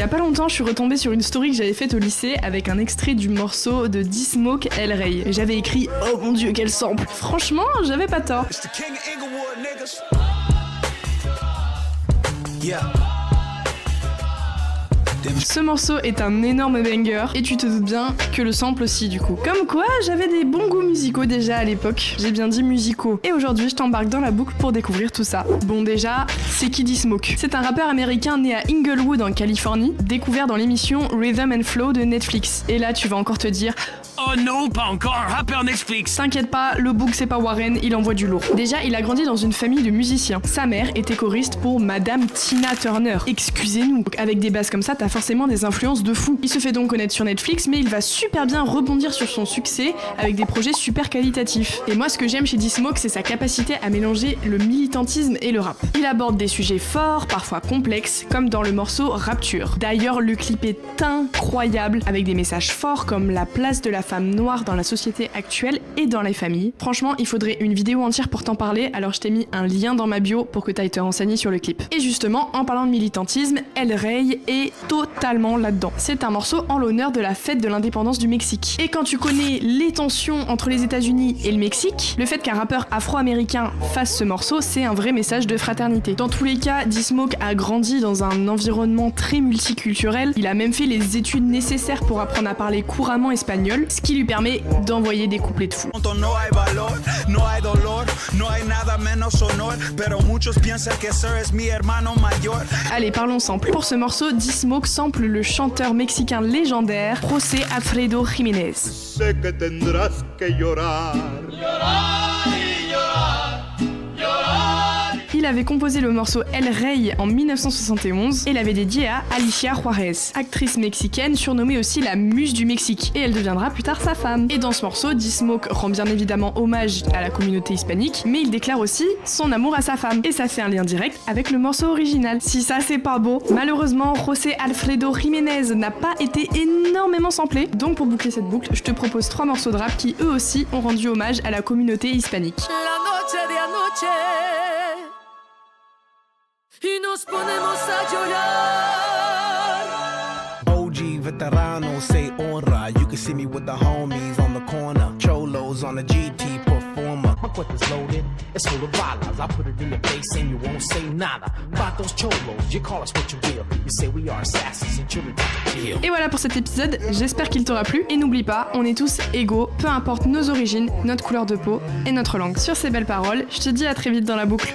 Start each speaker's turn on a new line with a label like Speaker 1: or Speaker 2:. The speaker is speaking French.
Speaker 1: Il y a pas longtemps, je suis retombée sur une story que j'avais faite au lycée avec un extrait du morceau de D-Smoke El Rey. Et j'avais écrit « Oh mon dieu, quel sample !» Franchement, j'avais pas tort. Ce morceau est un énorme banger et tu te doutes bien que le sample aussi du coup. Comme quoi, j'avais des bons goûts musicaux déjà à l'époque. J'ai bien dit musicaux. Et aujourd'hui, je t'embarque dans la boucle pour découvrir tout ça. Bon déjà, c'est qui D-Smoke ? C'est un rappeur américain né à Inglewood en Californie, découvert dans l'émission Rhythm and Flow de Netflix. Et là, tu vas encore te dire
Speaker 2: oh non, pas encore un rappeur Netflix.
Speaker 1: T'inquiète pas, le book c'est pas Warren, il envoie du lourd. Déjà, il a grandi dans une famille de musiciens. Sa mère était choriste pour Madame Tina Turner. Excusez-nous. Avec des basses comme ça, t'as forcément des influences de fou. Il se fait donc connaître sur Netflix, mais il va super bien rebondir sur son succès avec des projets super qualitatifs. Et moi, ce que j'aime chez D-Smoke, c'est sa capacité à mélanger le militantisme et le rap. Il aborde des sujets forts, parfois complexes, comme dans le morceau Rapture. D'ailleurs, le clip est incroyable, avec des messages forts comme la place de la femme noire dans la société actuelle et dans les familles. Franchement, il faudrait une vidéo entière pour t'en parler, alors je t'ai mis un lien dans ma bio pour que t'ailles te renseigner sur le clip. Et justement, en parlant de militantisme, El Rey est totalement là-dedans. C'est un morceau en l'honneur de la fête de l'indépendance du Mexique. Et quand tu connais les tensions entre les États-Unis et le Mexique, le fait qu'un rappeur afro-américain fasse ce morceau, c'est un vrai message de fraternité. Dans tous les cas, D-Smoke a grandi dans un environnement très multiculturel. Il a même fait les études nécessaires pour apprendre à parler couramment espagnol, ce qui lui permet d'envoyer des couplets de fou. Allez, parlons sample. Pour ce morceau, D-Smoke sample le chanteur mexicain légendaire José Alfredo Jiménez. Il avait composé le morceau El Rey en 1971 et l'avait dédié à Alicia Juarez, actrice mexicaine surnommée aussi la muse du Mexique, et elle deviendra plus tard sa femme. Et dans ce morceau, D-Smoke rend bien évidemment hommage à la communauté hispanique, mais il déclare aussi son amour à sa femme. Et ça fait un lien direct avec le morceau original. Si ça c'est pas beau. Malheureusement, José Alfredo Jiménez n'a pas été énormément samplé, donc pour boucler cette boucle, je te propose 3 morceaux de rap qui eux aussi ont rendu hommage à la communauté hispanique.
Speaker 3: Y nos ponemos a llorar. OG veterano say honra. You can see me with the homies on the corner. Cholos on a GT performer. My clip is loaded, it's full of balas. I put it in your face and you won't say nada. About those cholos, you call us what you will. You say we are assassins and children to kill.
Speaker 1: Et voilà pour cet épisode, j'espère qu'il t'aura plu. Et n'oublie pas, on est tous égaux, peu importe nos origines, notre couleur de peau et notre langue. Sur ces belles paroles, je te dis à très vite dans la boucle.